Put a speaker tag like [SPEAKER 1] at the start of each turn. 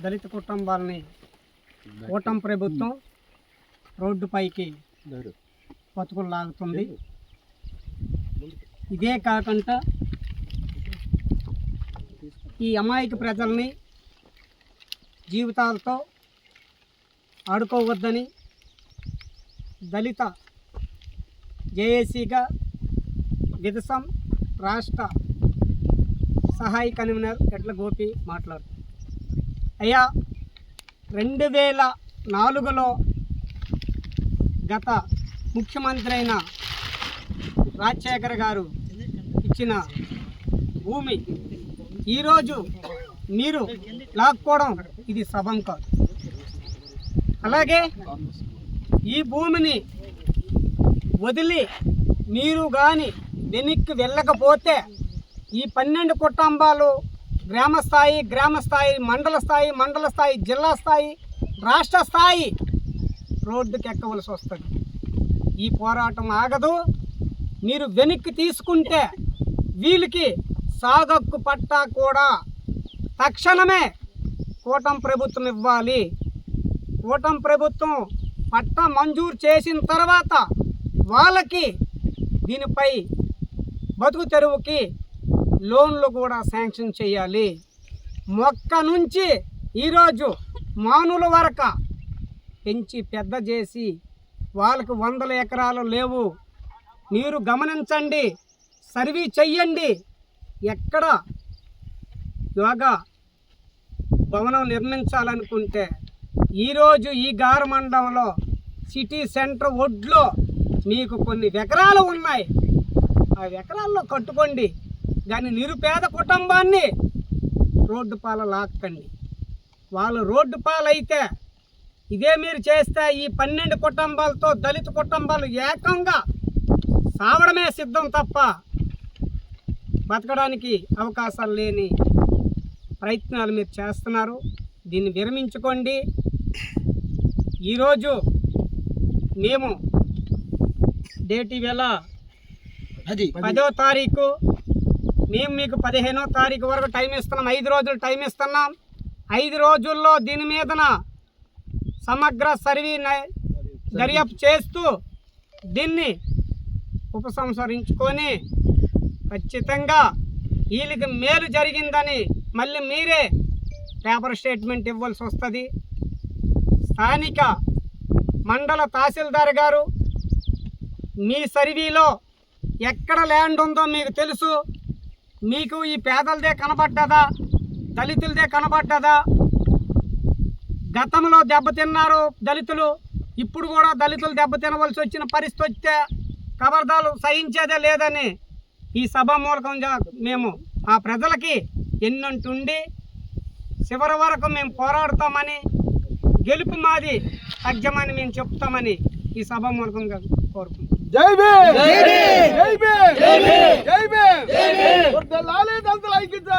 [SPEAKER 1] దళిత కుటుంబాలని కూటమి ప్రభుత్వం రోడ్డుపైకి బతుకులు లాగుతుంది. ఇదే కాకుండా ఈ అమాయక ప్రజల్ని జీవితాలతో ఆడుకోవద్దని దళిత జేఏసీగా విదసం రాష్ట్ర సహాయ కన్వీనర్ ఎడ్ల గోపి మాట్లాడుతారు. అయ్యా, 2004లో గత ముఖ్యమంత్రి అయిన రాజశేఖర్ గారు ఇచ్చిన భూమి ఈరోజు మీరు లాక్కోవడం ఇది సబం కాదు. అలాగే ఈ భూమిని వదిలి మీరు కానీ వెనక్కి వెళ్ళకపోతే ఈ 12 కుటుంబాలు గ్రామ స్థాయి, మండల స్థాయి, జిల్లా స్థాయి, రాష్ట్ర స్థాయి రోడ్డుకి ఎక్కవలసి వస్తుంది. ఈ పోరాటం ఆగదు. మీరు వెనక్కి తీసుకుంటే వీళ్ళకి సాగక్కు పట్టా కూడా తక్షణమే కూటమి ప్రభుత్వం ఇవ్వాలి. కూటమి ప్రభుత్వం పట్టా మంజూరు చేసిన తర్వాత వాళ్ళకి దీనిపై బతుకు తెరువుకి లోన్లు కూడా శాంక్షన్ చేయాలి. మొక్క నుంచి ఈరోజు మానుల వరకు పెంచి పెద్ద చేసి వాళ్ళకి 100 ఎకరాలు లేవు. మీరు గమనించండి, సర్వే చెయ్యండి. ఎక్కడ యోగా భవనం నిర్మించాలనుకుంటే ఈరోజు ఈ గారమండలంలో సిటీ సెంటర్ ఒడ్లో మీకు కొన్ని ఎకరాలు ఉన్నాయి. ఆ ఎకరాల్లో కట్టుకోండి. కానీ నిరుపేద కుటుంబాన్ని రోడ్డు పాల లాక్కండి. వాళ్ళు రోడ్డు పాలైతే ఇదే మీరు చేస్తే ఈ 12 కుటుంబాలతో దళిత కుటుంబాలు ఏకంగా సావడమే సిద్ధం తప్ప బతకడానికి అవకాశాలు లేని ప్రయత్నాలు మీరు చేస్తున్నారు. దీన్ని విరమించుకోండి. ఈరోజు మేము డేట్ వేళ 10వ తారీఖు, మేము మీకు 15వ తారీఖు వరకు టైం ఇస్తున్నాం. 5 రోజులు టైం ఇస్తున్నాం. 5 రోజుల్లో దీని మీదన సమగ్ర సర్వే దర్యాప్తు చేస్తూ దీన్ని ఉపసంహరించుకొని ఖచ్చితంగా వీళ్ళకి మేలు జరిగిందని మళ్ళీ మీరే పేపర్ స్టేట్మెంట్ ఇవ్వాల్సి వస్తుంది. స్థానిక మండల తహసీల్దార్ గారు మీ సర్వేలో ఎక్కడ ల్యాండ్ ఉందో మీకు తెలుసు. మీకు ఈ పేదలదే కనబడ్డదా, దళితులదే కనబడ్డదా? గతంలో దెబ్బతిన్నారు దళితులు, ఇప్పుడు కూడా దళితులు దెబ్బతినవలసి వచ్చిన పరిస్థితి వస్తే కబర్దాలు సహించేదే లేదని ఈ సభ మూలకంగా మేము ఆ ప్రజలకి ఎన్నంటుండి చివరి వరకు మేము పోరాడతామని, గెలుపు మాది తగ్గమని మేము చెప్తామని ఈ సభ మూలకంగా కోరుకుంటున్నాం.
[SPEAKER 2] జై భీమ్, జై భీమ్, జై భీమ్, జై భీమ్, జై భీమ్. వర్ధిల్లాలి దళితుల ఐక్యత.